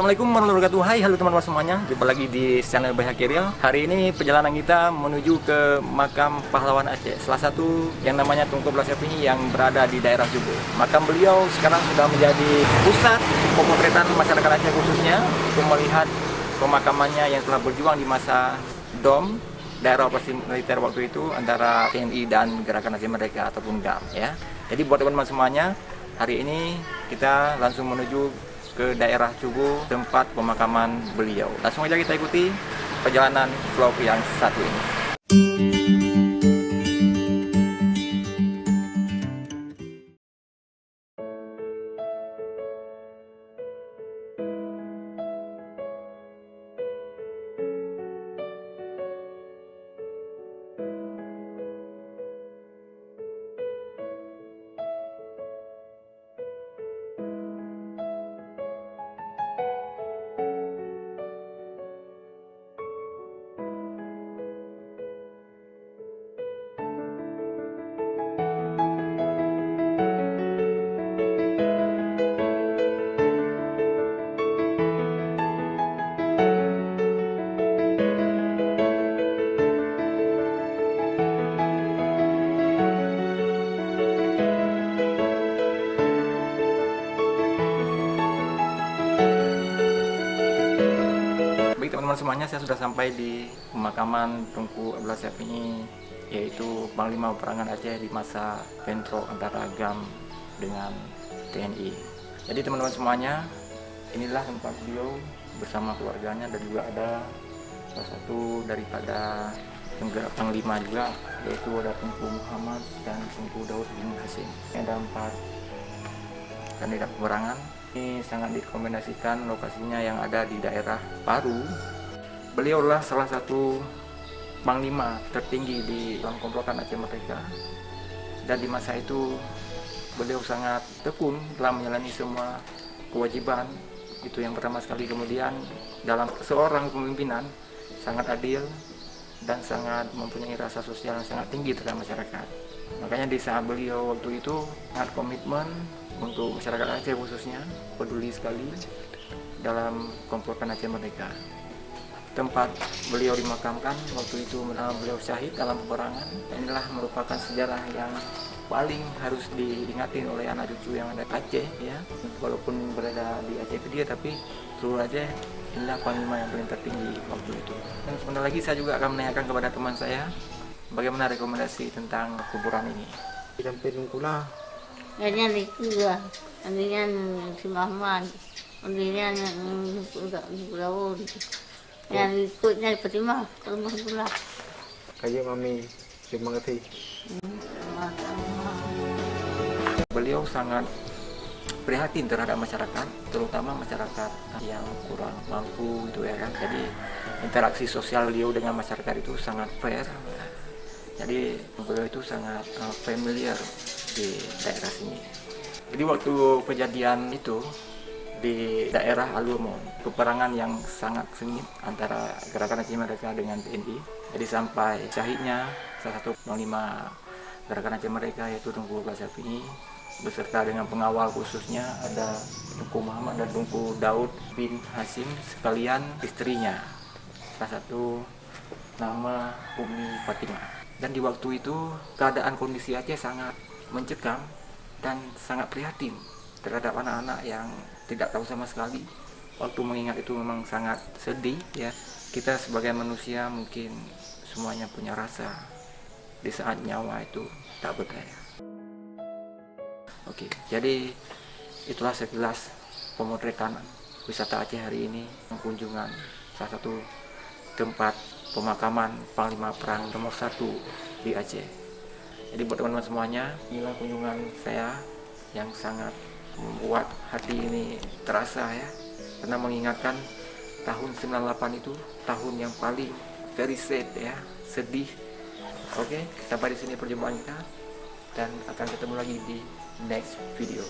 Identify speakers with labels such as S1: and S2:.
S1: Assalamualaikum warahmatullahi wabarakatuh. Hai, halo teman-teman semuanya. Jumpa lagi di channel Bahagia. Hari ini perjalanan kita menuju ke makam pahlawan Aceh. Salah satu yang namanya Tunku Abdullah Syafi'i yang berada di daerah Jubo. Makam beliau sekarang sudah menjadi pusat pemotretan masyarakat Aceh khususnya untuk melihat pemakamannya yang telah berjuang di masa DOM, daerah operasi militer waktu itu, antara TNI dan Gerakan Aceh Merdeka ataupun GAM ya. Jadi buat teman-teman semuanya, hari ini kita langsung menuju ke daerah Jubo, tempat pemakaman beliau. Langsung aja kita ikuti perjalanan vlog yang satu ini. Baik teman-teman semuanya, saya sudah sampai di pemakaman Tunku Abdullah Syafi'i, yaitu Panglima Peperangan Aceh di masa bentrok antara GAM dengan TNI. Jadi teman-teman semuanya, inilah tempat beliau bersama keluarganya, dan juga ada salah satu daripada penggerak Panglima juga, yaitu ada Tunku Muhammad dan Tunku Daud bin Hasim. Ada 4 kandidat peperangan. Ini sangat direkomendasikan lokasinya yang ada di daerah Paru. Beliaulah salah satu panglima tertinggi di dalam komplotan Aceh Merdeka, dan di masa itu beliau sangat tekun dalam menjalani semua kewajiban. Itu yang pertama sekali. Kemudian dalam seorang pemimpinan sangat adil dan sangat mempunyai rasa sosial yang sangat tinggi terhadap masyarakat. Makanya di saat beliau waktu itu sangat komitmen untuk masyarakat Aceh khususnya, peduli sekali dalam komplotan Aceh Merdeka. Tempat beliau dimakamkan waktu itu beliau syahid dalam peperangan. Inilah merupakan sejarah yang paling harus diingatin oleh anak cucu yang ada Aceh ya. Walaupun berada di Aceh dia, tapi seluruh Aceh, inilah panglima yang paling tertinggi waktu itu. Dan sebentar lagi saya juga akan menanyakan kepada teman saya bagaimana rekomendasi tentang kuburan ini.
S2: Sampai pula
S3: Kayaknya juga, nantinya si Muhammad, nantinya udah Daud, yang ikutnya Fatimah ke rumah pula.
S2: kayak mami, terima kasih.
S1: Beliau sangat prihatin terhadap masyarakat, terutama masyarakat yang kurang mampu gitu ya kan. Jadi interaksi sosial beliau dengan masyarakat itu sangat fair. Jadi beliau itu sangat familiar di daerah sini. Jadi waktu kejadian itu di daerah Alurmon, peperangan yang sangat sengit antara Gerakan Aceh Merdeka dengan TNI. Jadi sampai syahidnya salah satu panglima Gerakan Aceh Merdeka, yaitu Tunku Abdullah Syafi'i, beserta dengan pengawal khususnya ada Tunku Muhammad dan Tunku Daud bin Hasim, sekalian istrinya, salah satu nama Umi Fatimah. Dan di waktu itu keadaan kondisi Aceh sangat mencekam dan sangat prihatin terhadap anak-anak yang tidak tahu sama sekali. Waktu mengingat itu memang sangat sedih ya. Kita sebagai manusia mungkin semuanya punya rasa di saat nyawa itu tak berdaya. Oke, jadi itulah sekilas pemotretan wisata Aceh hari ini, kunjungan salah satu tempat pemakaman Panglima Perang nomor 1 di Aceh. Jadi buat teman-teman semuanya, inilah kunjungan saya yang sangat membuat hati ini terasa ya, karena mengingatkan tahun 98 itu tahun yang paling very sad ya, sedih. Oke, sampai di sini perjumpaan kita, dan akan ketemu lagi di next video.